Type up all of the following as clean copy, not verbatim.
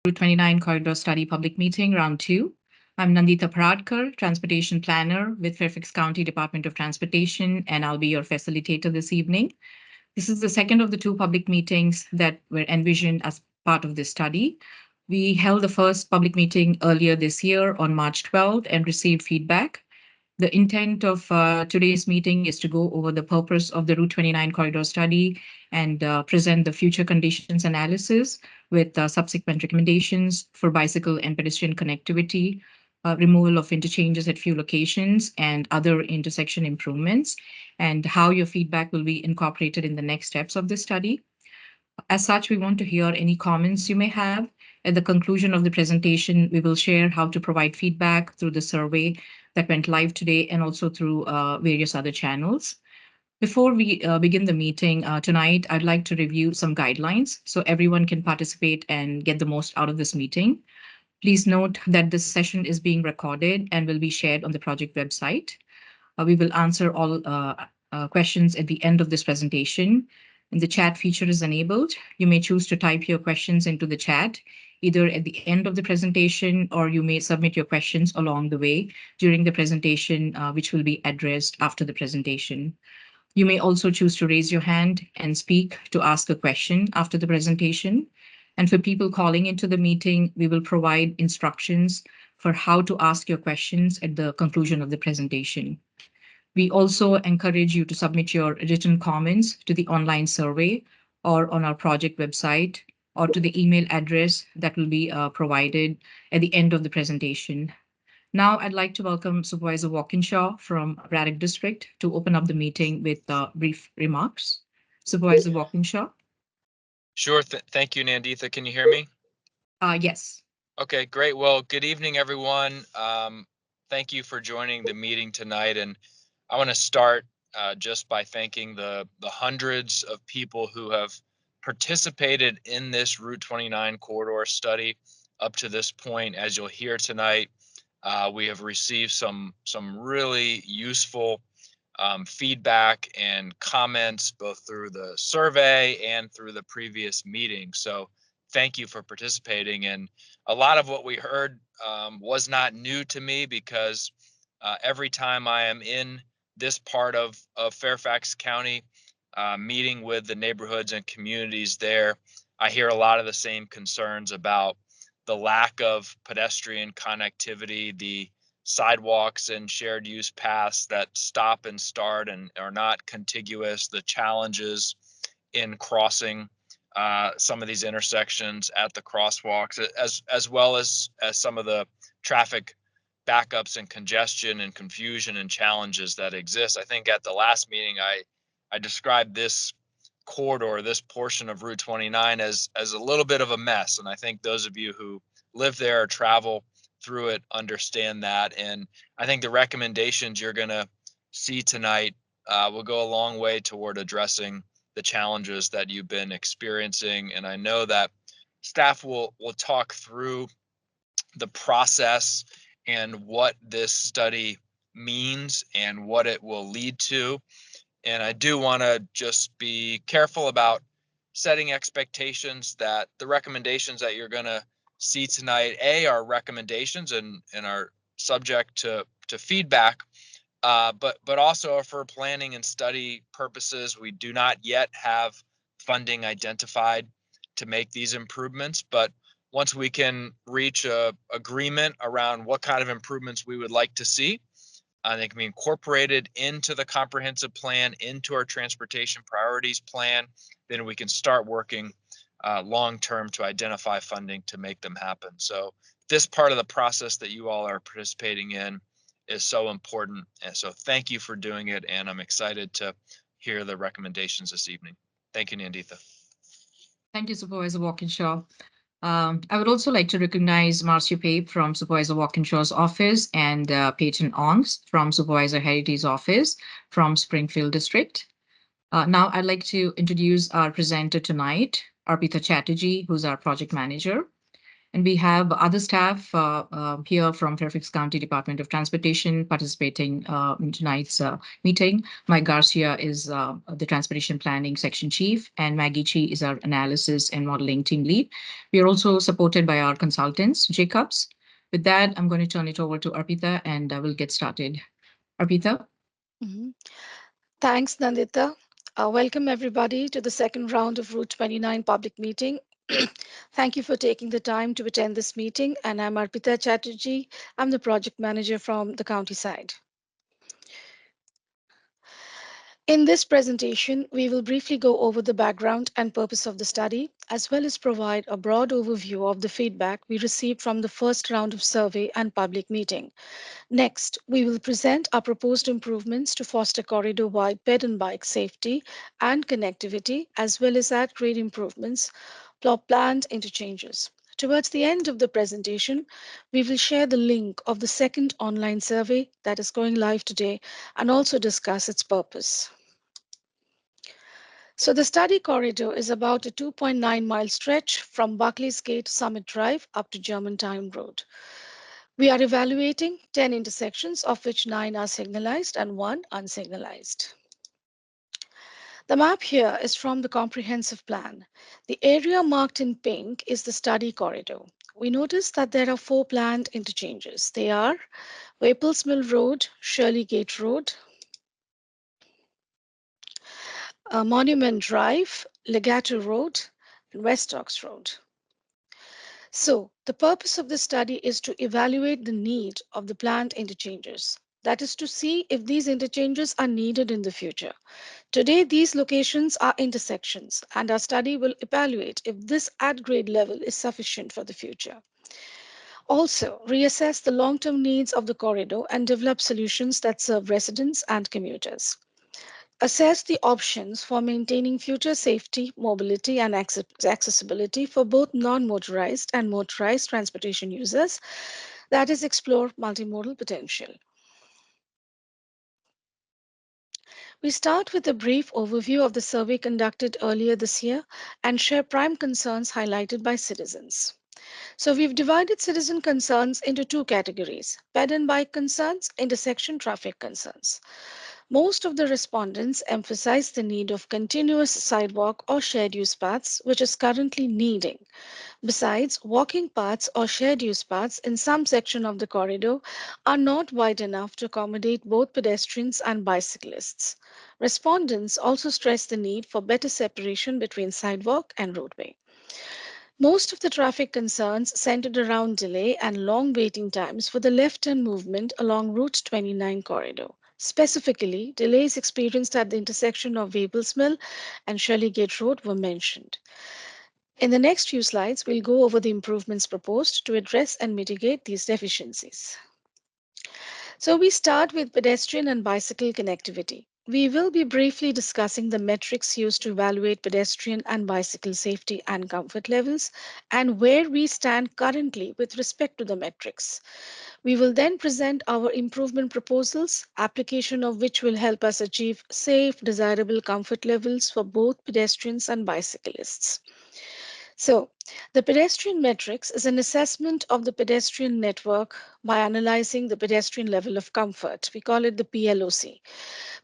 Route 29 Corridor Study Public Meeting, Round 2. I'm Nandita Paradkar, Transportation Planner with Fairfax County Department of Transportation, and I'll be your facilitator this evening. This is the second of the two public meetings that were envisioned as part of this study. We held the first public meeting earlier this year on March 12th and received feedback. The intent of today's meeting is to go over the purpose of the Route 29 corridor study and present the future conditions analysis with subsequent recommendations for bicycle and pedestrian connectivity, removal of interchanges at few locations, and other intersection improvements, and how your feedback will be incorporated in the next steps of the study. As such, we want to hear any comments you may have. At the conclusion of the presentation, we will share how to provide feedback through the survey that went live today and also through various other channels. Before we begin the meeting tonight, I'd like to review some guidelines so everyone can participate and get the most out of this meeting. Please note that this session is being recorded and will be shared on the project website. We will answer all questions at the end of this presentation. And the chat feature is enabled. You may choose to type your questions into the chat, either at the end of the presentation, or you may submit your questions along the way during the presentation, which will be addressed after the presentation. You may also choose to raise your hand and speak to ask a question after the presentation. And for people calling into the meeting, we will provide instructions for how to ask your questions at the conclusion of the presentation. We also encourage you to submit your written comments to the online survey or on our project website or to the email address that will be provided at the end of the presentation. Now, I'd like to welcome Supervisor Walkinshaw from Braddock District to open up the meeting with brief remarks. Supervisor Walkinshaw. Sure. Thank you, Nandita. Can you hear me? Yes. Okay, great. Well, good evening, everyone. Thank you for joining the meeting tonight. And I want to start just by thanking the hundreds of people who have participated in this Route 29 corridor study up to this point. As you'll hear tonight, we have received some really useful feedback and comments both through the survey and through the previous meeting. So thank you for participating. And a lot of what we heard was not new to me, because every time I am in this part of Fairfax County, meeting with the neighborhoods and communities there, I hear a lot of the same concerns about the lack of pedestrian connectivity, the sidewalks and shared use paths that stop and start and are not contiguous, the challenges in crossing some of these intersections at the crosswalks, as well as some of the traffic backups and congestion and confusion and challenges that exist. I think at the last meeting, I described this corridor, this portion of Route 29 as a little bit of a mess. And I think those of you who live there or travel through it understand that. And I think the recommendations you're going to see tonight will go a long way toward addressing the challenges that you've been experiencing. And I know that staff will talk through the process and what this study means and what it will lead to. And I do want to just be careful about setting expectations that the recommendations that you're going to see tonight, are recommendations and are subject to feedback, but also for planning and study purposes. We do not yet have funding identified to make these improvements, but once we can reach a agreement around what kind of improvements we would like to see, they can be incorporated into the comprehensive plan, into our transportation priorities plan, then we can start working long-term to identify funding to make them happen. So this part of the process that you all are participating in is so important. And so thank you for doing it. And I'm excited to hear the recommendations this evening. Thank you, Nandita. Thank you, Supervisor Walkinshaw. I would also like to recognize Marcia Pape from Supervisor Walkinshaw's office and Peyton Ongs from Supervisor Harity's office from Springfield District. Now I'd like to introduce our presenter tonight, Arpita Chatterjee, who's our project manager. And we have other staff here from Fairfax County Department of Transportation participating in tonight's meeting. Mike Garcia is the Transportation Planning Section Chief, and Maggie Chi is our Analysis and Modeling Team Lead. We are also supported by our consultants, Jacobs. With that, I'm going to turn it over to Arpita, and we'll get started. Arpita? Mhm. Thanks, Nandita. Welcome, everybody, to the second round of Route 29 public meeting. Thank you for taking the time to attend this meeting. And I'm Arpita Chatterjee. I'm the project manager from the county side. In this presentation, we will briefly go over the background and purpose of the study, as well as provide a broad overview of the feedback we received from the first round of survey and public meeting. Next, we will present our proposed improvements to foster corridor-wide ped and bike safety and connectivity, as well as add grade improvements for planned interchanges. Towards the end of the presentation, we will share the link of the second online survey that is going live today and also discuss its purpose. So the study corridor is about a 2.9-mile stretch from Buckley's Gate Summit Drive up to Germantown Road. We are evaluating 10 intersections, of which 9 are signalized and 1 unsignalized. The map here is from the comprehensive plan. The area marked in pink is the study corridor. We notice that there are 4 planned interchanges. They are Waples Mill Road, Shirley Gate Road, Monument Drive, Legato Road, and West Ox Road. So, the purpose of this study is to evaluate the need of the planned interchanges. That is to see if these interchanges are needed in the future. Today, these locations are intersections, and our study will evaluate if this add grade level is sufficient for the future. Also, reassess the long term needs of the corridor and develop solutions that serve residents and commuters. Assess the options for maintaining future safety, mobility, and accessibility for both non motorized and motorized transportation users, that is, explore multimodal potential. We start with a brief overview of the survey conducted earlier this year and share prime concerns highlighted by citizens. So, we've divided citizen concerns into 2 categories: ped and bike concerns, intersection traffic concerns. Most of the respondents emphasize the need of continuous sidewalk or shared use paths, which is currently needing. Besides, walking paths or shared use paths in some section of the corridor are not wide enough to accommodate both pedestrians and bicyclists. Respondents also stress the need for better separation between sidewalk and roadway. Most of the traffic concerns centered around delay and long waiting times for the left turn movement along Route 29 corridor. Specifically, delays experienced at the intersection of Wabels Mill and Shirley Gate Road were mentioned. In the next few slides, we'll go over the improvements proposed to address and mitigate these deficiencies. So we start with pedestrian and bicycle connectivity. We will be briefly discussing the metrics used to evaluate pedestrian and bicycle safety and comfort levels and where we stand currently with respect to the metrics. We will then present our improvement proposals, application of which will help us achieve safe, desirable comfort levels for both pedestrians and bicyclists. So, the pedestrian metrics is an assessment of the pedestrian network by analyzing the pedestrian level of comfort. We call it the PLOC.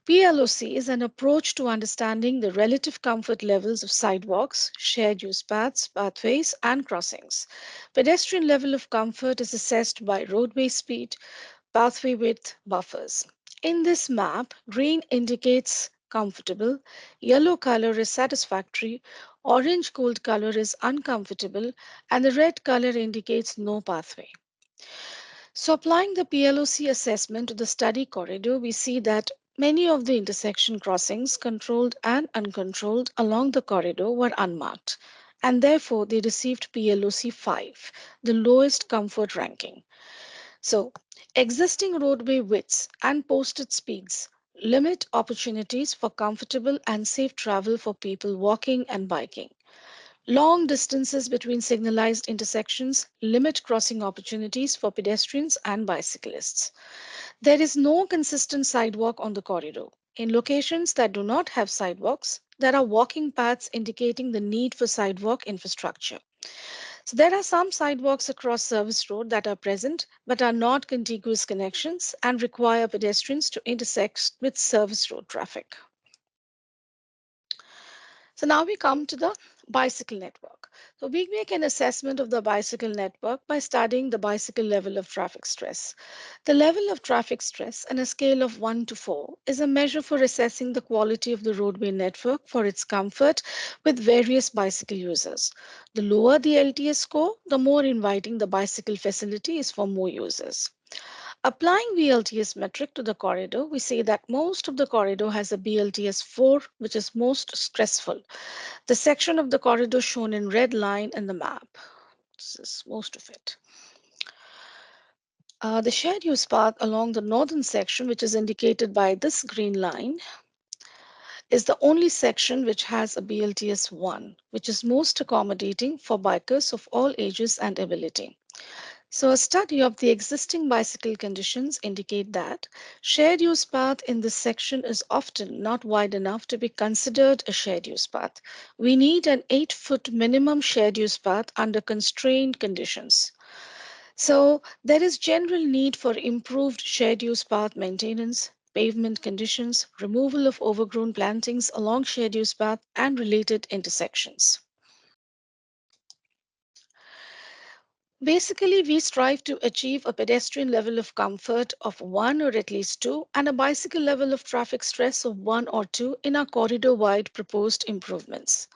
PLOC is an approach to understanding the relative comfort levels of sidewalks, shared use paths, pathways, and crossings. Pedestrian level of comfort is assessed by roadway speed, pathway width, buffers. In this map, green indicates comfortable, yellow color is satisfactory, orange gold color is uncomfortable, and the red color indicates no pathway. So, applying the PLOC assessment to the study corridor, we see that many of the intersection crossings, controlled and uncontrolled, along the corridor were unmarked, and therefore they received PLOC 5, the lowest comfort ranking. So, existing roadway widths and posted speeds limit opportunities for comfortable and safe travel for people walking and biking. Long distances between signalized intersections limit crossing opportunities for pedestrians and bicyclists. There is no consistent sidewalk on the corridor. In locations that do not have sidewalks, there are walking paths indicating the need for sidewalk infrastructure. So there are some sidewalks across service road that are present but are not contiguous connections and require pedestrians to intersect with service road traffic. So now we come to the bicycle network. So we make an assessment of the bicycle network by studying the bicycle level of traffic stress. The level of traffic stress on a scale of 1 to 4 is a measure for assessing the quality of the roadway network for its comfort with various bicycle users. The lower the LTS score, the more inviting the bicycle facility is for more users. Applying BLTS metric to the corridor, we say that most of the corridor has a BLTS 4, which is most stressful. The section of the corridor shown in red line in the map. This is most of it. The shared use path along the northern section, which is indicated by this green line, is the only section which has a BLTS 1, which is most accommodating for bikers of all ages and ability. So a study of the existing bicycle conditions indicate that shared use path in this section is often not wide enough to be considered a shared use path. We need an 8-foot minimum shared use path under constrained conditions. So there is general need for improved shared use path maintenance, pavement conditions, removal of overgrown plantings along shared use path and related intersections. Basically, we strive to achieve a pedestrian level of comfort of 1 or at least 2 and a bicycle level of traffic stress of 1 or 2 in our corridor-wide proposed improvements.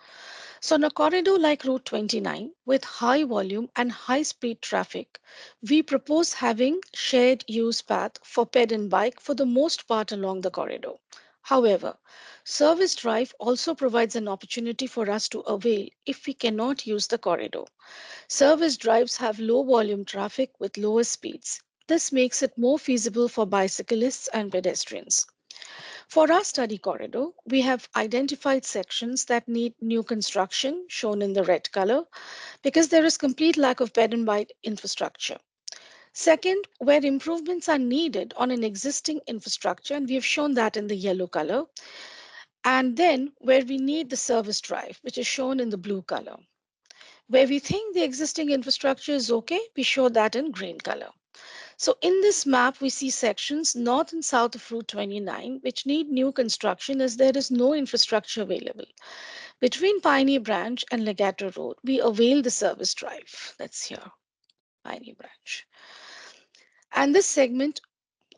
So, in a corridor like Route 29 with high volume and high speed traffic, we propose having shared use path for ped and bike for the most part along the corridor. However, service drive also provides an opportunity for us to avail if we cannot use the corridor. Service drives have low volume traffic with lower speeds. This makes it more feasible for bicyclists and pedestrians. For our study corridor, we have identified sections that need new construction, shown in the red color, because there is complete lack of bed and bike infrastructure. Second, where improvements are needed on an existing infrastructure, and we have shown that in the yellow color. And then where we need the service drive, which is shown in the blue color. Where we think the existing infrastructure is okay, we show that in green color. So in this map, we see sections north and south of Route 29, which need new construction as there is no infrastructure available. Between Piney Branch and Legato Road, we avail the service drive. That's here, Piney Branch. And this segment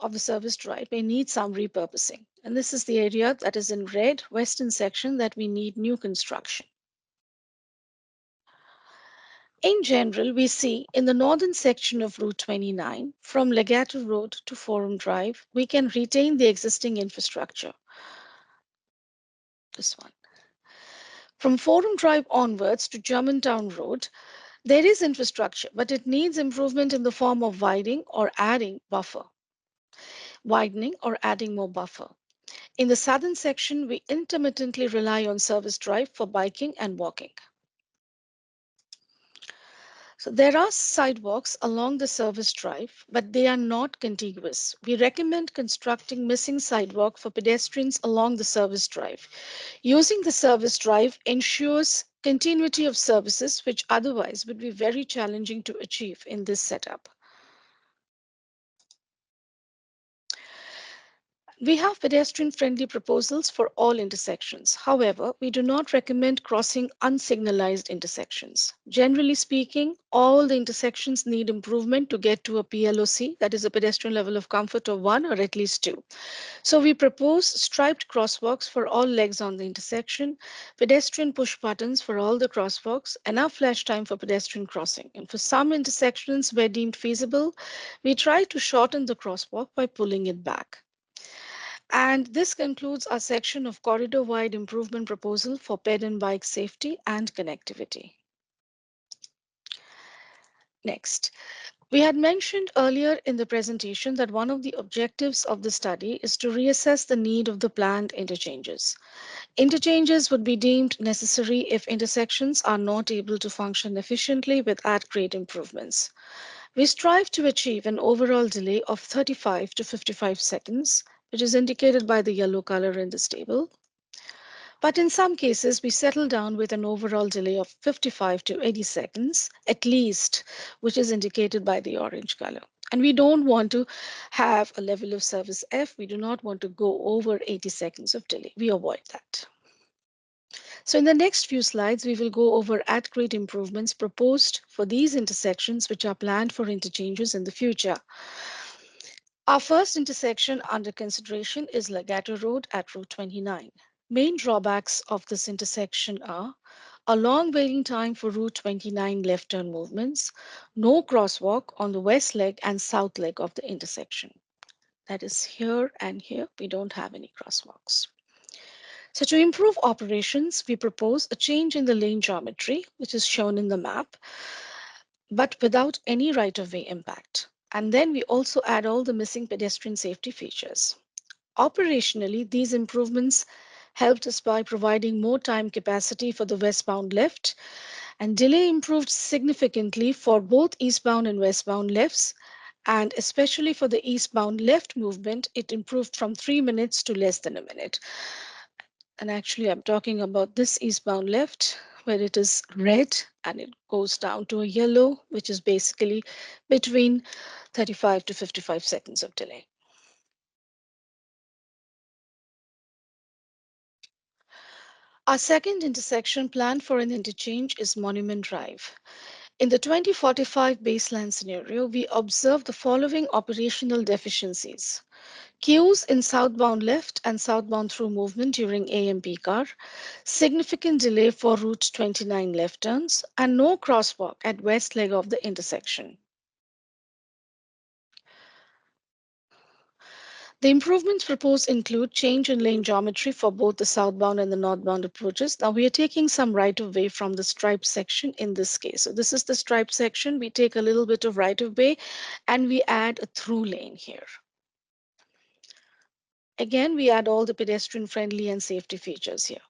of the service drive may need some repurposing. And this is the area that is in red, western section that we need new construction. In general, we see in the northern section of Route 29, from Legato Road to Forum Drive, we can retain the existing infrastructure. This one. From Forum Drive onwards to Germantown Road, there is infrastructure, but it needs improvement in the form of widening or adding more buffer. In the southern section, we intermittently rely on service drive for biking and walking. So there are sidewalks along the service drive, but they are not contiguous. We recommend constructing missing sidewalk for pedestrians along the service drive. Using the service drive ensures continuity of services, which otherwise would be very challenging to achieve in this setup. We have pedestrian-friendly proposals for all intersections. However, we do not recommend crossing unsignalized intersections. Generally speaking, all the intersections need improvement to get to a PLOC, that is a pedestrian level of comfort of 1 or at least 2. So we propose striped crosswalks for all legs on the intersection, pedestrian push buttons for all the crosswalks, enough flash time for pedestrian crossing. And for some intersections where deemed feasible, we try to shorten the crosswalk by pulling it back. And this concludes our section of corridor-wide improvement proposal for ped and bike safety and connectivity. Next, we had mentioned earlier in the presentation that one of the objectives of the study is to reassess the need of the planned interchanges. Interchanges would be deemed necessary if intersections are not able to function efficiently without great improvements. We strive to achieve an overall delay of 35 to 55 seconds, which is indicated by the yellow color in this table. But in some cases, we settle down with an overall delay of 55 to 80 seconds at least, which is indicated by the orange color. And we don't want to have a level of service F. We do not want to go over 80 seconds of delay. We avoid that. So in the next few slides, we will go over at-grade improvements proposed for these intersections which are planned for interchanges in the future. Our first intersection under consideration is Legato Road at Route 29. Main drawbacks of this intersection are a long waiting time for Route 29 left turn movements, no crosswalk on the west leg and south leg of the intersection. That is here and here, we don't have any crosswalks. So to improve operations, we propose a change in the lane geometry, which is shown in the map, but without any right-of-way impact. And then we also add all the missing pedestrian safety features. Operationally, these improvements helped us by providing more time capacity for the westbound left, and delay improved significantly for both eastbound and westbound lefts, and especially for the eastbound left movement, it improved from 3 minutes to less than a minute. And actually, I'm talking about this eastbound left, where it is red and it goes down to a yellow, which is basically between 35 to 55 seconds of delay. Our second intersection planned for an interchange is Monument Drive. In the 2045 baseline scenario, we observe the following operational deficiencies. Queues in southbound left and southbound through movement during AM peak hour, significant delay for Route 29 left turns, and no crosswalk at west leg of the intersection. The improvements proposed include change in lane geometry for both the southbound and the northbound approaches. Now we are taking some right of way from the stripe section in this case. So this is the stripe section. We take a little bit of right of way and we add a through lane here. Again, we add all the pedestrian friendly and safety features here.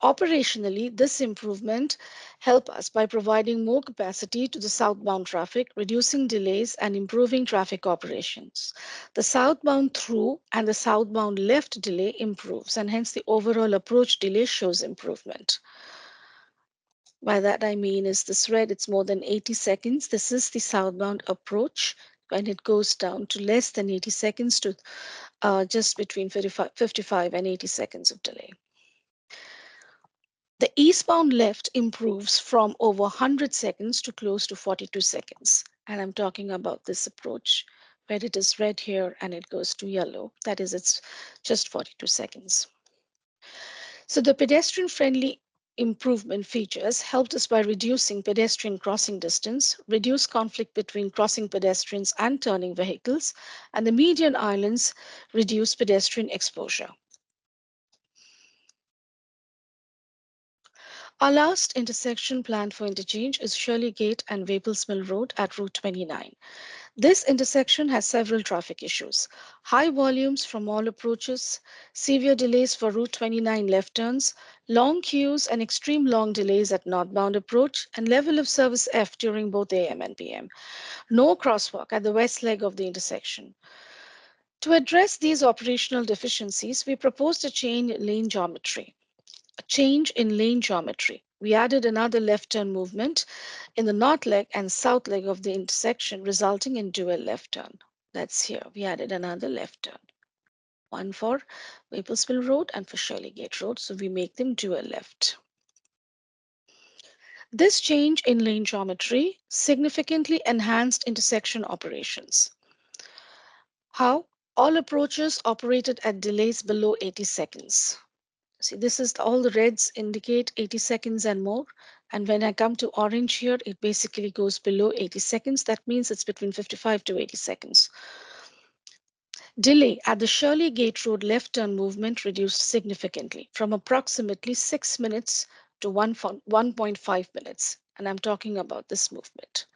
Operationally, this improvement help us by providing more capacity to the southbound traffic, reducing delays and improving traffic operations. The southbound through and the southbound left delay improves, and hence the overall approach delay shows improvement. By that I mean is this red, it's more than 80 seconds. This is the southbound approach when it goes down to less than 80 seconds to just between 55 and 80 seconds of delay. The eastbound left improves from over 100 seconds to close to 42 seconds. And I'm talking about this approach where it is red here and it goes to yellow. That is, it's just 42 seconds. So the pedestrian friendly improvement features helped us by reducing pedestrian crossing distance, reduce conflict between crossing pedestrians and turning vehicles, and the median islands reduce pedestrian exposure. Our last intersection planned for interchange is Shirley Gate and Waples Mill Road at Route 29. This intersection has several traffic issues. High volumes from all approaches, severe delays for Route 29 left turns, long queues and extreme long delays at northbound approach, and level of service F during both AM and PM. No crosswalk at the west leg of the intersection. To address these operational deficiencies, we proposed a change in lane geometry. We added another left turn movement in the north leg and south leg of the intersection, resulting in dual left turn. That's here. We added another left turn. One for Maplesville Road and for Shirley Gate Road. So we make them dual left. This change in lane geometry significantly enhanced intersection operations. How? All approaches operated at delays below 80 seconds. See, this is all the reds indicate 80 seconds and more. And when I come to orange here, it basically goes below 80 seconds. That means it's between 55 to 80 seconds. Delay at the Shirley Gate Road left turn movement reduced significantly from approximately 6 minutes to 1.5 minutes. And I'm talking about this movement.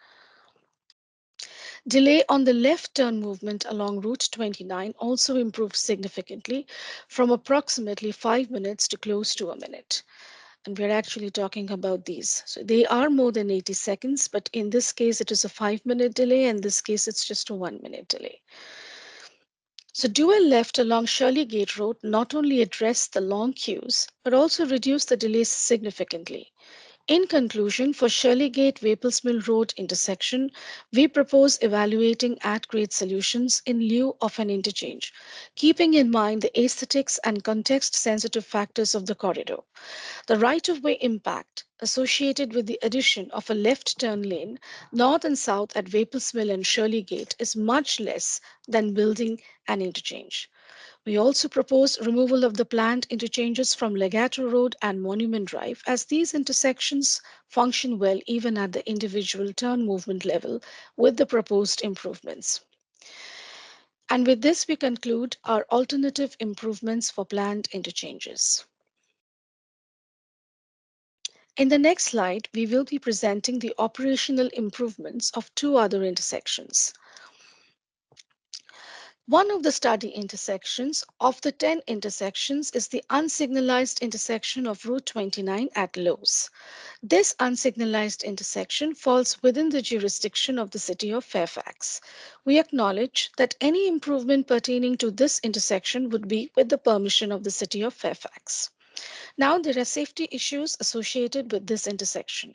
Delay on the left turn movement along Route 29 also improved significantly from approximately 5 minutes to close to a minute. And we're actually talking about these. So they are more than 80 seconds, but in this case, it is a 5-minute delay. In this case, it's just a 1-minute delay. So dual left along Shirley Gate Road not only addressed the long queues, but also reduced the delays significantly. In conclusion, for Shirley Gate Waples Mill Road intersection, we propose evaluating at-grade solutions in lieu of an interchange, keeping in mind the aesthetics and context-sensitive factors of the corridor. The right-of-way impact associated with the addition of a left turn lane north and south at Waples Mill and Shirley Gate is much less than building an interchange. We also propose removal of the planned interchanges from Legato Road and Monument Drive, as these intersections function well even at the individual turn movement level with the proposed improvements. And with this, we conclude our alternative improvements for planned interchanges. In the next slide, we will be presenting the operational improvements of two other intersections. One of the study intersections of the 10 intersections is the unsignalized intersection of Route 29 at Lowe's. This unsignalized intersection falls within the jurisdiction of the City of Fairfax. We acknowledge that any improvement pertaining to this intersection would be with the permission of the City of Fairfax. Now, there are safety issues associated with this intersection.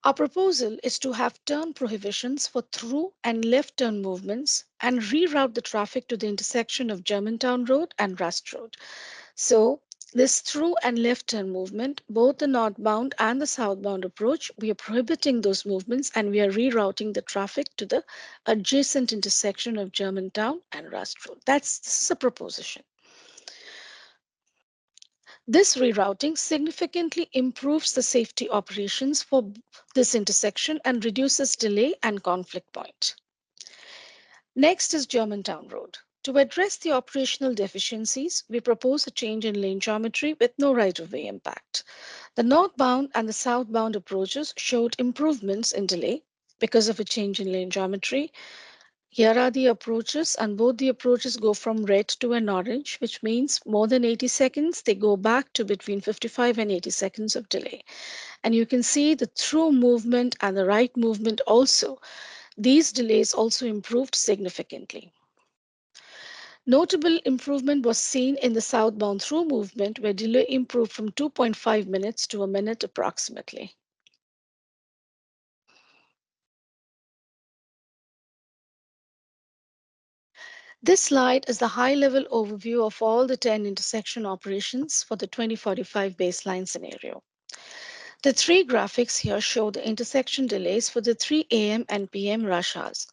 Our proposal is to have turn prohibitions for through and left turn movements and reroute the traffic to the intersection of Germantown Road and Rust Road. So, this through and left turn movement, both the northbound and the southbound approach, we are prohibiting those movements and we are rerouting the traffic to the adjacent intersection of Germantown and Rust Road. This is a proposition. This rerouting significantly improves the safety operations for this intersection and reduces delay and conflict point. Next is Germantown Road. To address the operational deficiencies, we propose a change in lane geometry with no right-of-way impact. The northbound and the southbound approaches showed improvements in delay because of a change in lane geometry. Here are the approaches, and both the approaches go from red to an orange, which means more than 80 seconds. They go back to between 55 and 80 seconds of delay. And you can see the through movement and the right movement also. These delays also improved significantly. Notable improvement was seen in the southbound through movement, where delay improved from 2.5 minutes to a minute approximately. This slide is the high-level overview of all the 10 intersection operations for the 2045 baseline scenario. The three graphics here show the intersection delays for the 3 a.m. and p.m. rush hours.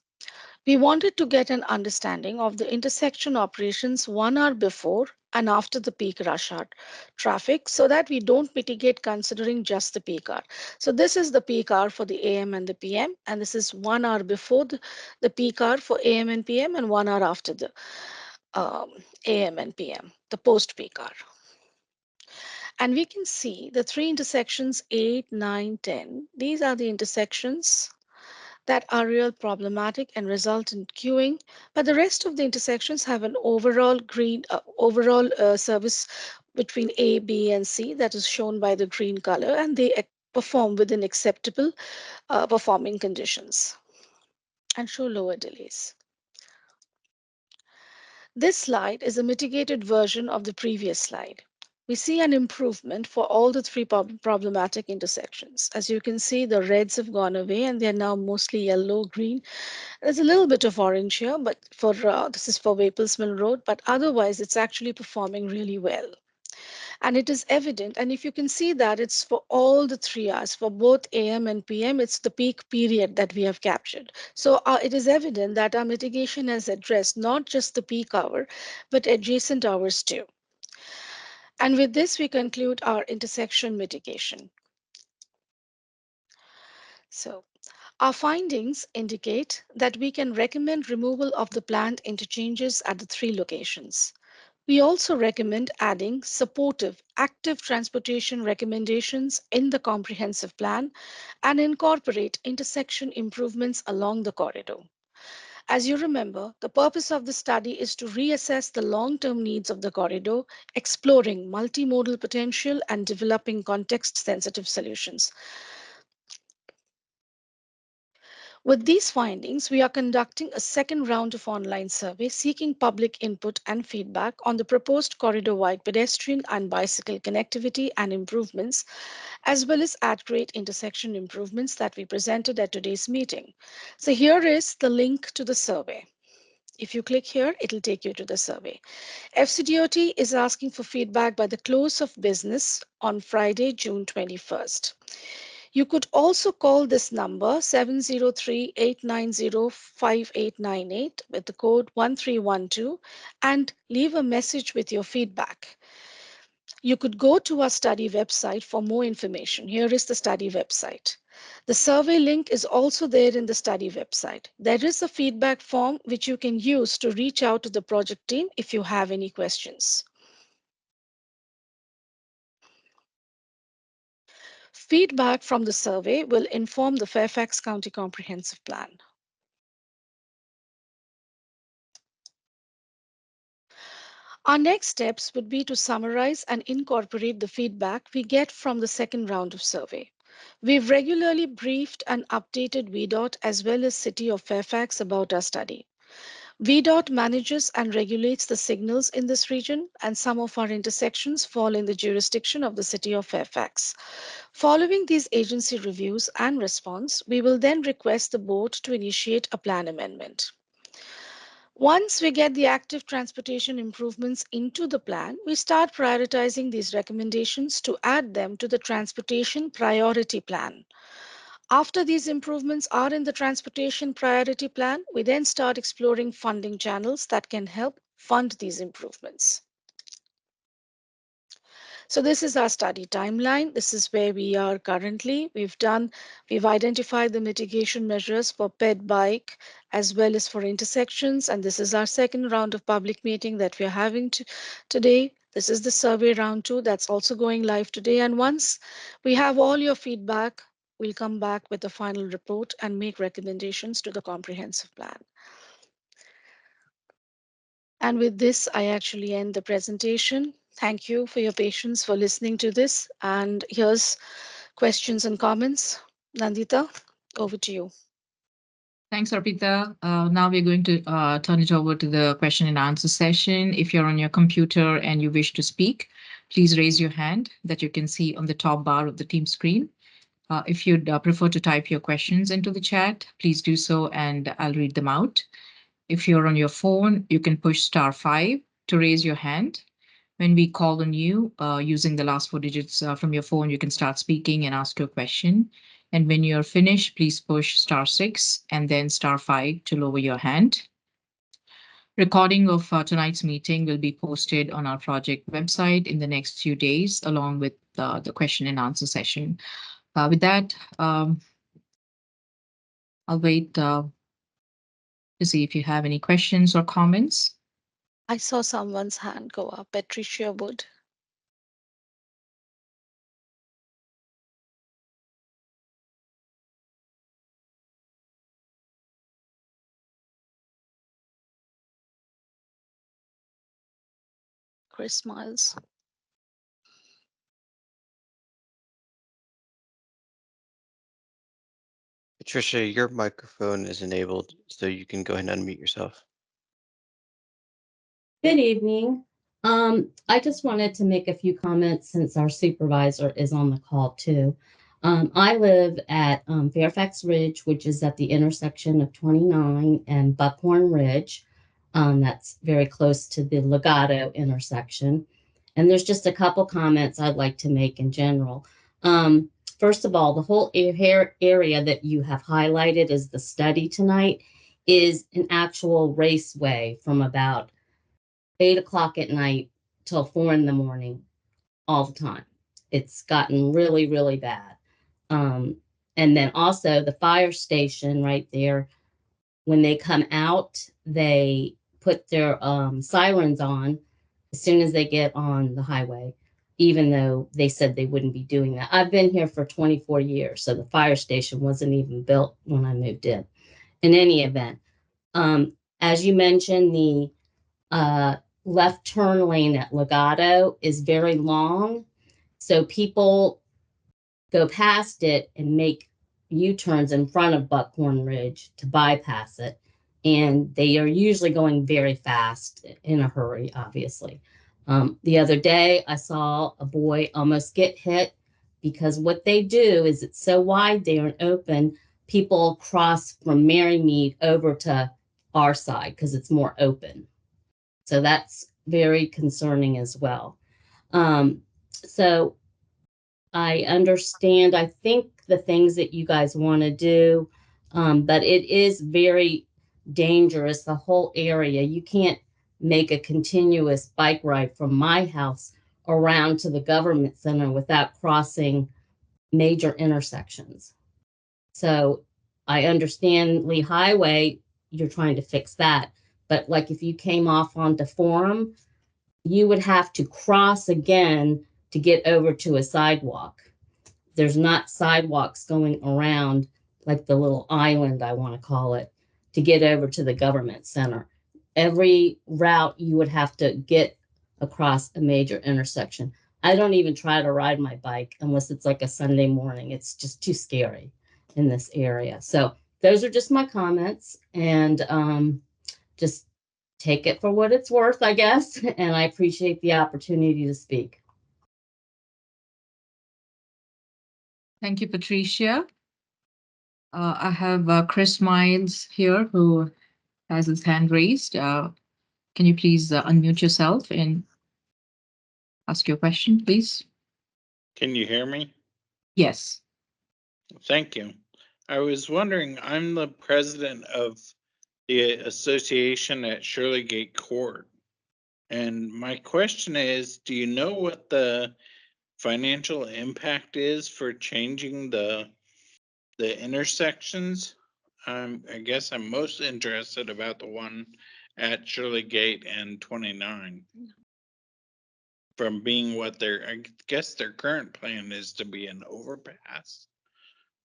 We wanted to get an understanding of the intersection operations 1 hour before and after the peak rush hour traffic so that we don't mitigate considering just the peak hour. So this is the peak hour for the AM and the PM, and this is 1 hour before the peak hour for AM and PM and 1 hour after the um, AM and PM, the post peak hour. And we can see the three intersections 8, 9, 10. These are the intersections that are real problematic and result in queuing, but the rest of the intersections have an overall service between A, B, and C that is shown by the green color, and they perform within acceptable performing conditions and show lower delays. This slide is a mitigated version of the previous slide. We see an improvement for all the three problematic intersections. As you can see, the reds have gone away and they're now mostly yellow, green. There's a little bit of orange here, but for this is for Waples Mill Road, but otherwise it's actually performing really well. And it is evident, and if you can see that it's for all the 3 hours, for both AM and PM, it's the peak period that we have captured. So it is evident that our mitigation has addressed not just the peak hour, but adjacent hours too. And with this, we conclude our intersection mitigation. So our findings indicate that we can recommend removal of the planned interchanges at the three locations. We also recommend adding supportive, active transportation recommendations in the comprehensive plan and incorporate intersection improvements along the corridor. As you remember, the purpose of the study is to reassess the long-term needs of the corridor, exploring multimodal potential and developing context-sensitive solutions. With these findings, we are conducting a second round of online survey seeking public input and feedback on the proposed corridor-wide pedestrian and bicycle connectivity and improvements, as well as at-grade intersection improvements that we presented at today's meeting. So here is the link to the survey. If you click here, it'll take you to the survey. FCDOT is asking for feedback by the close of business on Friday, June 21st. You could also call this number 703-890-5898 with the code 1312 and leave a message with your feedback. You could go to our study website for more information. Here is the study website. The survey link is also there in the study website. There is a feedback form which you can use to reach out to the project team if you have any questions. Feedback from the survey will inform the Fairfax County Comprehensive Plan. Our next steps would be to summarize and incorporate the feedback we get from the second round of survey. We've regularly briefed and updated VDOT as well as City of Fairfax about our study. VDOT manages and regulates the signals in this region, and some of our intersections fall in the jurisdiction of the City of Fairfax. Following these agency reviews and response, we will then request the board to initiate a plan amendment. Once we get the active transportation improvements into the plan, we start prioritizing these recommendations to add them to the transportation priority plan. After these improvements are in the transportation priority plan, we then start exploring funding channels that can help fund these improvements. So this is our study timeline. This is where we are currently. We've identified the mitigation measures for ped bike as well as for intersections. And this is our second round of public meeting that we're having today. This is the survey round 2 that's also going live today. And once we have all your feedback, we'll come back with the final report and make recommendations to the comprehensive plan. And with this, I actually end the presentation. Thank you for your patience for listening to this. And here's questions and comments. Nandita, over to you. Thanks, Arpita. Now we're going to turn it over to the question and answer session. If you're on your computer and you wish to speak, please raise your hand that you can see on the top bar of the team screen. If you'd prefer to type your questions into the chat, please do so and I'll read them out. If you're on your phone, you can push *5 to raise your hand. When we call on you, using the last 4 digits from your phone, you can start speaking and ask your question. And when you're finished, please push *6 and then *5 to lower your hand. Recording of tonight's meeting will be posted on our project website in the next few days, along with the question and answer session. With that, I'll wait to see if you have any questions or comments. I saw someone's hand go up. Patricia Wood. Chris Miles. Patricia, your microphone is enabled, so you can go ahead and unmute yourself. Good evening. I just wanted to make a few comments since our supervisor is on the call too. I live at Fairfax Ridge, which is at the intersection of 29 and Buckhorn Ridge. That's very close to the Legato intersection. And there's just a couple comments I'd like to make in general. First of all, the whole area that you have highlighted as the study tonight is an actual raceway from about 8 o'clock at night till 4 in the morning all the time. It's gotten really, really bad. And then also the fire station right there, when they come out, they put their sirens on as soon as they get on the highway, even though they said they wouldn't be doing that. I've been here for 24 years, so the fire station wasn't even built when I moved in. In any event, as you mentioned, the left turn lane at Legato is very long, so people go past it and make U-turns in front of Buckhorn Ridge to bypass it. And they are usually going very fast in a hurry, obviously. The other day, I saw a boy almost get hit because what they do is it's so wide there and open, people cross from Marymead over to our side because it's more open. So that's very concerning as well. So I understand, I think the things that you guys want to do, but it is very dangerous, the whole area. You can't make a continuous bike ride from my house around to the government center without crossing major intersections. So I understand Lee Highway, you're trying to fix that. But like if you came off onto Forum, you would have to cross again to get over to a sidewalk. There's not sidewalks going around like the little island, I want to call it, to get over to the government center. Every route you would have to get across a major intersection. I don't even try to ride my bike unless it's like a Sunday morning. It's just too scary in this area. So those are just my comments, and just take it for what it's worth, I guess. And I appreciate the opportunity to speak. Thank you, Patricia. I have Chris Miles here who has his hand raised. Can you please unmute yourself and ask your question, please? Can you hear me? Yes. Thank you. I was wondering, I'm the president of the association at Shirley Gate Court. And my question is, do you know what the financial impact is for changing the intersections? I guess I'm most interested about the one at Shirley Gate and 29. From being what I guess their current plan is to be an overpass.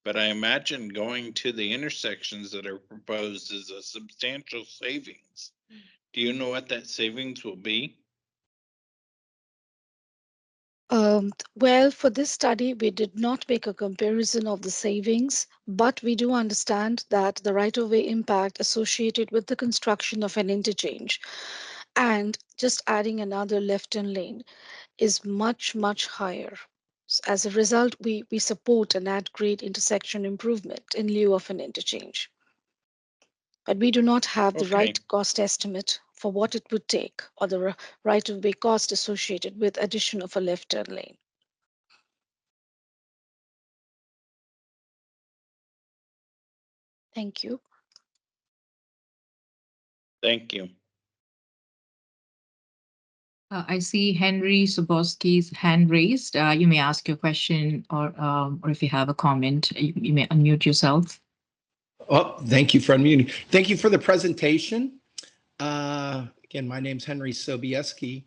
But I imagine going to the intersections that are proposed is a substantial savings. Do you know what that savings will be? Well, for this study, we did not make a comparison of the savings, but we do understand that the right-of-way impact associated with the construction of an interchange and just adding another left-turn lane is much, much higher. As a result, we support an at-grade intersection improvement in lieu of an interchange. But we do not have the Okay, right cost estimate for what it would take or the right-of-way cost associated with addition of a left-turn lane. Thank you. thank you. I see Henry Soboski's hand raised. You may ask your question, or if you have a comment, you may unmute yourself. Oh, thank you for unmuting. Thank you for the presentation. Again, my name's Henry Sobieski.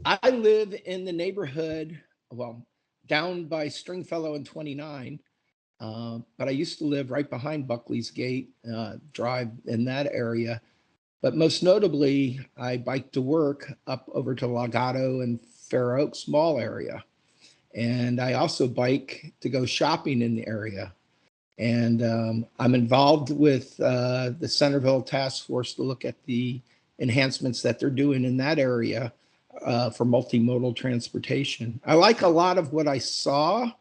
I live in the neighborhood, well, down by Stringfellow and 29, but I used to live right behind Buckley's Gate Drive in that area. But most notably, I bike to work up over to Lagado and Fair Oaks Mall area. And I also bike to go shopping in the area. And I'm involved with the Centerville Task Force to look at the enhancements that they're doing in that area for multimodal transportation. I like a lot of what I saw.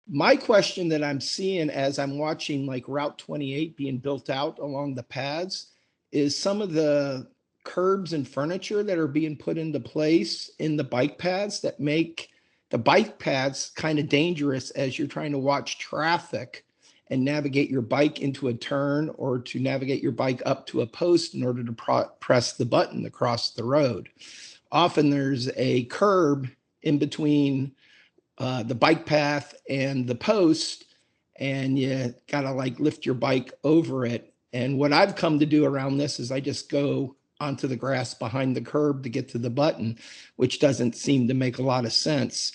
My question that I'm seeing as I'm watching like Route 28 being built out along the paths is some of the curbs and furniture that are being put into place in the bike paths that make the bike paths kind of dangerous as you're trying to watch traffic and navigate your bike into a turn or to navigate your bike up to a post in order to press the button across the road. Often there's a curb in between the bike path and the post, and you gotta like lift your bike over it. And what I've come to do around this is I just go onto the grass behind the curb to get to the button, which doesn't seem to make a lot of sense.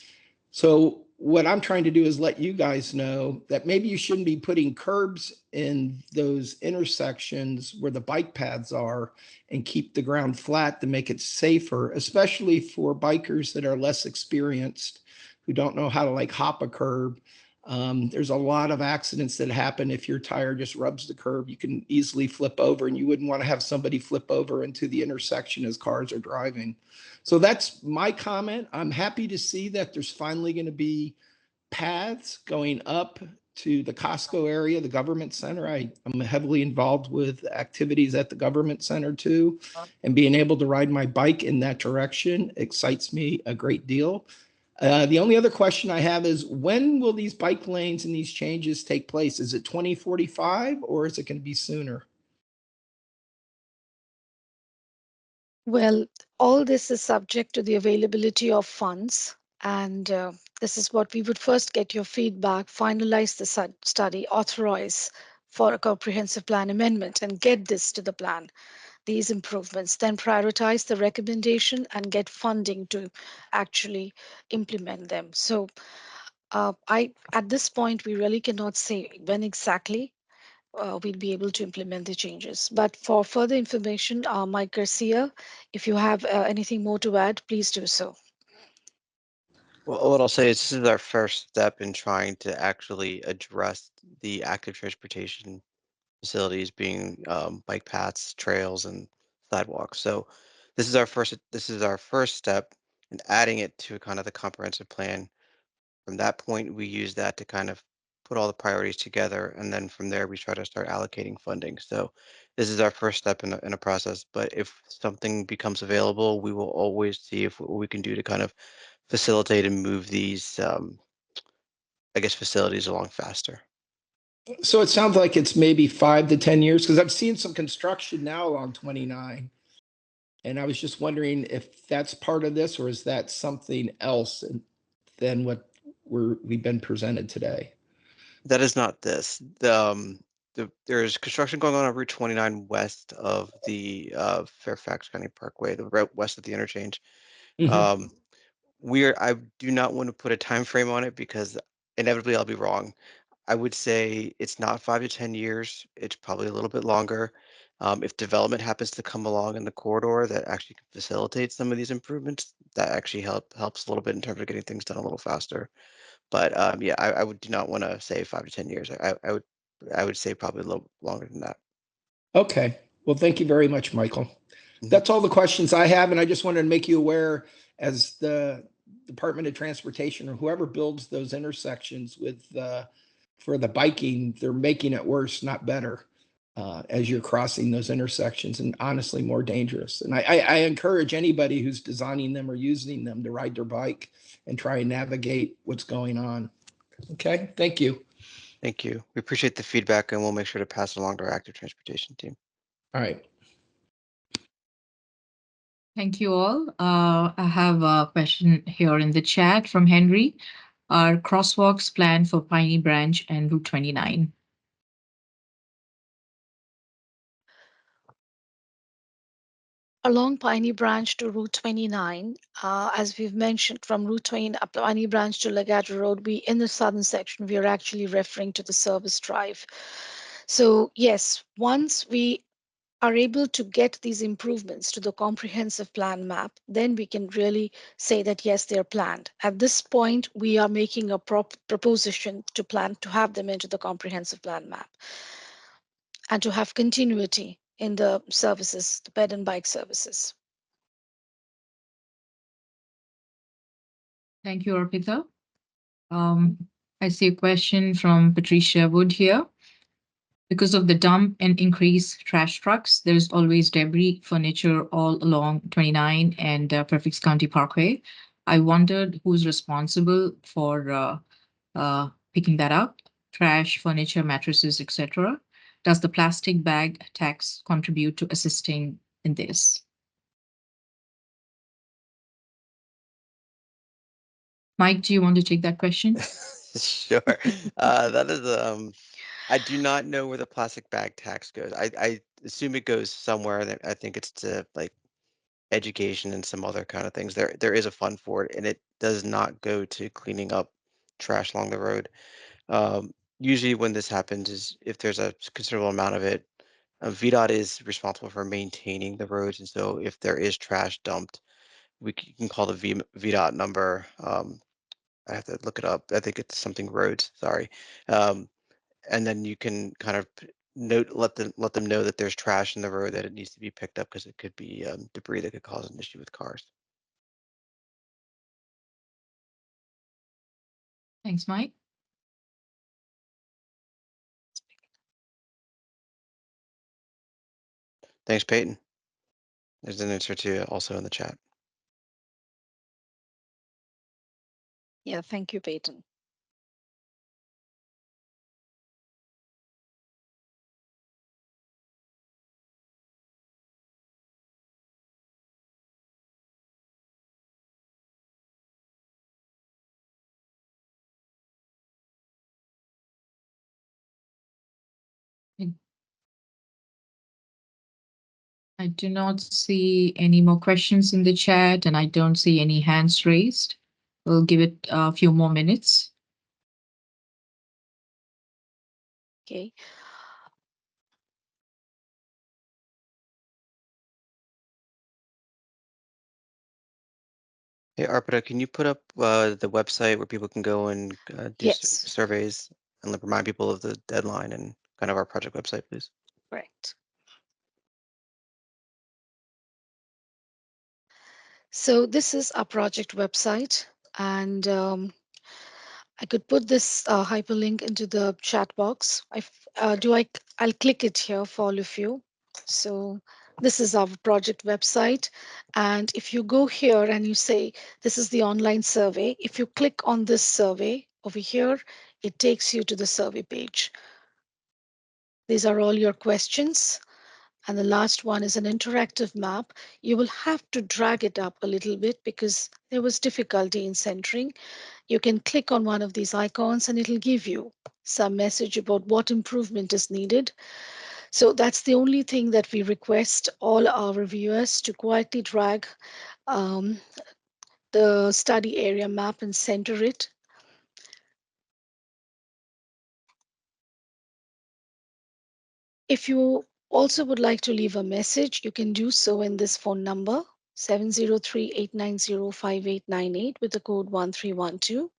So what I'm trying to do is let you guys know that maybe you shouldn't be putting curbs in those intersections where the bike paths are, and keep the ground flat to make it safer, especially for bikers that are less experienced, who don't know how to like hop a curb. There's a lot of accidents that happen if your tire just rubs the curb. You can easily flip over, and you wouldn't want to have somebody flip over into the intersection as cars are driving. So that's my comment. I'm happy to see that there's finally going to be paths going up to the Costco area, the government center. I'm heavily involved with activities at the government center too, and being able to ride my bike in that direction excites me a great deal. The only other question I have is, when will these bike lanes and these changes take place? Is it 2045 or is it going to be sooner? Well, all this is subject to the availability of funds. And this is what we would first get your feedback, finalize the study, authorize for a comprehensive plan amendment, and get this to the plan, these improvements, then prioritize the recommendation and get funding to actually implement them. So, at this point, we really cannot say when exactly we'll be able to implement the changes. But for further information, Mike Garcia, if you have anything more to add, please do so. Well, what I'll say is this is our first step in trying to actually address the active transportation facilities being bike paths, trails, and sidewalks. So this is our first step in adding it to kind of the comprehensive plan. From that point, we use that to kind of put all the priorities together, and then from there, we try to start allocating funding. So this is our first step in a process. But if something becomes available, we will always see if what we can do to kind of facilitate and move these, I guess, facilities along faster. So it sounds like it's maybe 5 to 10 years, because I've seen some construction now along 29. And I was just wondering if that's part of this, or is that something else than what we've been presented today? That is not this. There's construction going on Route 29 west of the Fairfax County Parkway, the route west of the interchange. Mhm. I do not want to put a time frame on it because inevitably I'll be wrong. I would say it's not 5 to 10 years. It's probably a little bit longer. If development happens to come along in the corridor that actually can facilitate some of these improvements, that actually helps a little bit in terms of getting things done a little faster. But yeah, I would do not want to say 5 to 10 years. I would say probably a little longer than that. Okay. Well, thank you very much, Michael. Mhm. That's all the questions I have, and I just wanted to make you aware, as the Department of Transportation or whoever builds those intersections for the biking, they're making it worse, not better, as you're crossing those intersections, and honestly more dangerous. And I encourage anybody who's designing them or using them to ride their bike and try and navigate what's going on. Okay, thank you. Thank you. We appreciate the feedback, and we'll make sure to pass it along to our active transportation team. All right. Thank you all. I have a question here in the chat from Henry. Are crosswalks planned for Piney Branch and Route 29? Along Piney Branch to Route 29, as we've mentioned, from Route 20 up Piney Branch to Legato Road, we in the southern section, we are actually referring to the service drive. So yes, once we are able to get these improvements to the comprehensive plan map, then we can really say that yes, they're planned. At this point, we are making a proposition to plan to have them into the comprehensive plan map and to have continuity in the services, the ped and bike services. Thank you, Arpita. I see a question from Patricia Wood here. Because of the dump and increased trash trucks, there's always debris, furniture all along 29 and Fairfax County Parkway. I wondered who's responsible for picking that up: trash, furniture, mattresses, etc. Does the plastic bag tax contribute to assisting in this? Mike, do you want to take that question? Sure. That is, I do not know where the plastic bag tax goes. I assume it goes somewhere that I think it's to like education and some other kind of things. There is a fund for it, and it does not go to cleaning up trash along the road. Usually when this happens is if there's a considerable amount of it, VDOT is responsible for maintaining the roads, and so if there is trash dumped, you can call the VDOT number. I have to look it up. I think it's something roads, sorry. And then you can kind of let them know that there's trash in the road that it needs to be picked up because it could be debris that could cause an issue with cars. Thanks, Mike. Thanks, Peyton. There's an answer to also in the chat. Yeah, thank you, Peyton. I do not see any more questions in the chat, and I don't see any hands raised. We'll give it a few more minutes. Okay. Hey, Arpita, can you put up the website where people can go and do Yes, surveys and remind people of the deadline and kind of our project website, please? correct. So this is our project website, and I could put this hyperlink into the chat box. I'll click it here for all of you. So this is our project website. And if you go here and you say, this is the online survey, if you click on this survey over here, it takes you to the survey page. These are all your questions. And the last one is an interactive map. You will have to drag it up a little bit because there was difficulty in centering. You can click on one of these icons and it'll give you some message about what improvement is needed. So that's the only thing that we request all our reviewers to quietly drag um, the study area map and center it. If you also would like to leave a message, you can do so in this phone number 703-890-5898 with the code 1312.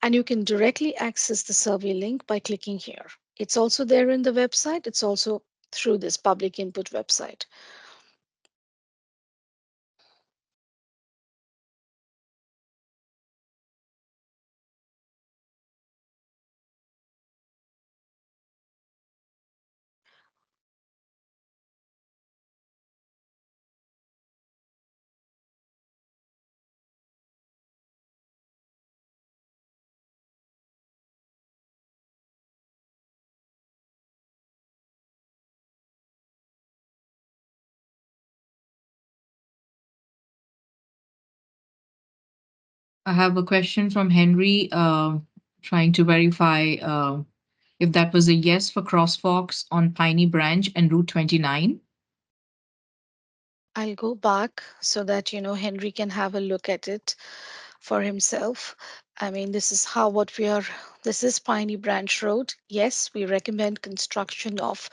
And you can directly access the survey link by clicking here. It's also there in the website. It's also through this public input website. I have a question from Henry, trying to verify if that was a yes for crosswalks on Piney Branch and Route 29. I'll go back so that Henry can have a look at it for himself. I mean, this is how what we are. This is Piney Branch Road. Yes, we recommend construction of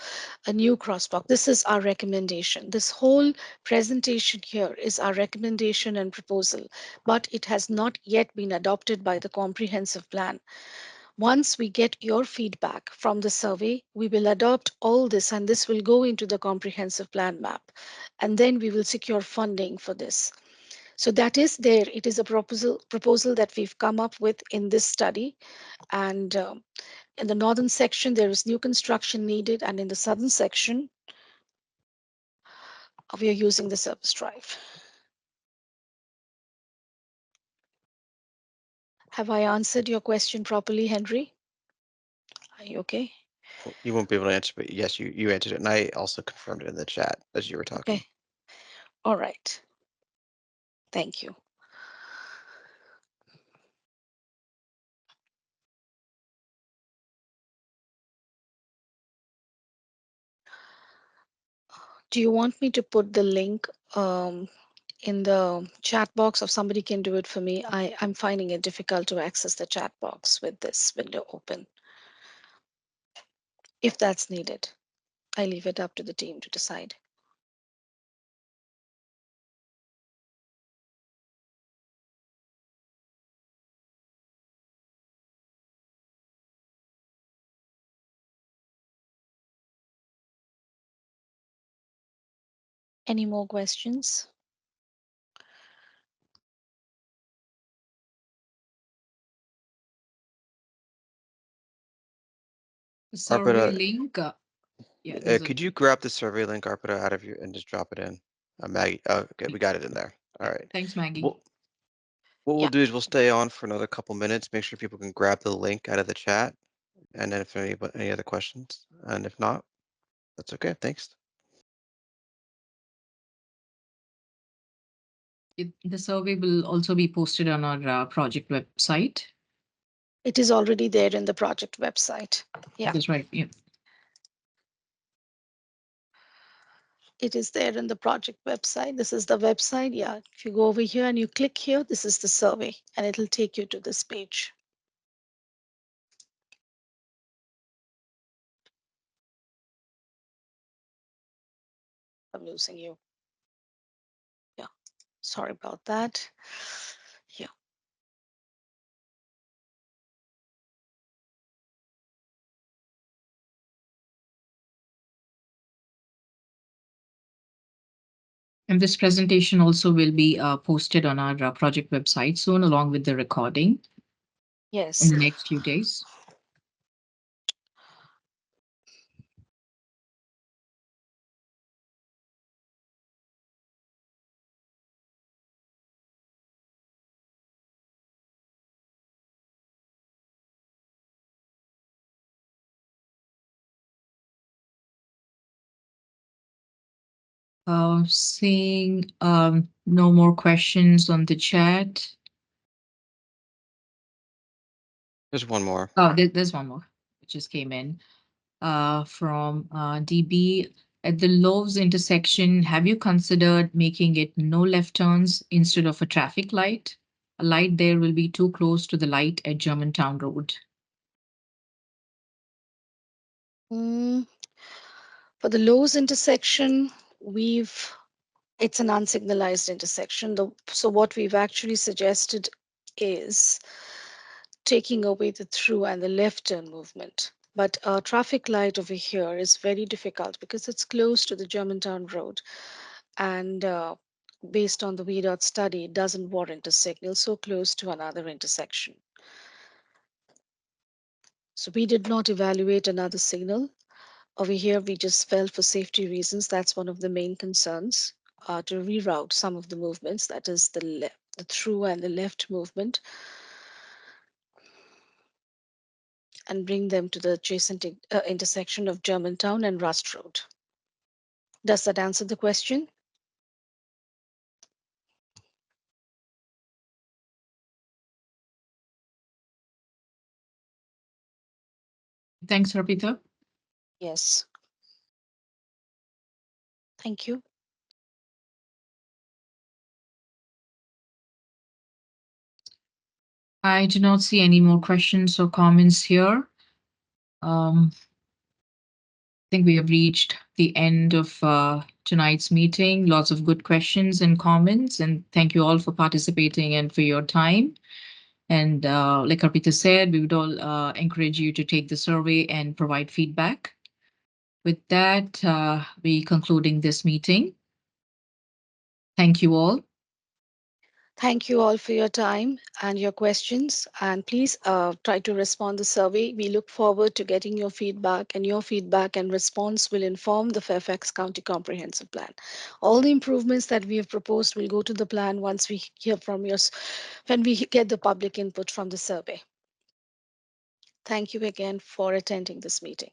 a new crosswalk. This is our recommendation. This whole presentation here is our recommendation and proposal, but it has not yet been adopted by the comprehensive plan. Once we get your feedback from the survey, we will adopt all this and this will go into the comprehensive plan map. And then we will secure funding for this. So that is there. It is a proposal that we've come up with in this study. And in the northern section, there is new construction needed. And in the southern section, we are using the service drive. Have I answered your question properly, Henry? Are you okay? You won't be able to answer, but yes, you answered it. And I also confirmed it in the chat as you were talking. Okay. All right. Thank you. Do you want me to put the link in the chat box, or somebody can do it for me? I'm finding it difficult to access the chat box with this window open. If that's needed, I leave it up to the team to decide. Any more questions? The survey Arpita, link. Yeah, there's a could you grab the survey link, Arpita, out of your and just drop it in? Maggie, oh, okay, we got it in there. All right. thanks, Maggie. Well, what we'll Yeah. do is we'll stay on for another couple minutes, make sure people can grab the link out of the chat, and then if any other questions, and if not, that's okay. Thanks. The survey will also be posted on our project website. It is already there in the project website. Yeah. That's right. Yeah. It is there in the project website. This is the website. Yeah. If you go over here and you click here, this is the survey and it'll take you to this page. I'm losing you. Yeah. Sorry about that. Yeah. And this presentation also will be posted on our project website soon, along with the recording in Yes. the next few days. Seeing no more questions on the chat. There's one more. Oh, there's one more, which just came in from DB. At the Lowe's intersection, have you considered making it no left turns instead of a traffic light? A light there will be too close to the light at Germantown Road. Mm, for the Lowe's intersection, it's an unsignalized intersection. So what we've actually suggested is taking away the through and the left turn movement. But a traffic light over here is very difficult because it's close to the Germantown Road. And based on the VDOT study, it doesn't warrant a signal so close to another intersection. So we did not evaluate another signal. Over here, we just felt for safety reasons, that's one of the main concerns, to reroute some of the movements, that is the through and the left movement, and bring them to the adjacent intersection of Germantown and Rust Road. Does that answer the question? Thanks, Harpita. Yes. Thank you. I do not see any more questions or comments here. I think we have reached the end of tonight's meeting. Lots of good questions and comments, and thank you all for participating and for your time. And like Arpita said, we would all encourage you to take the survey and provide feedback. With that, we concluding this meeting. Thank you all. Thank you all for your time and your questions. And please try to respond the survey. We look forward to getting your feedback, and your feedback and response will inform the Fairfax County Comprehensive Plan. All the improvements that we have proposed will go to the plan once we hear from you, when we get the public input from the survey. Thank you again for attending this meeting.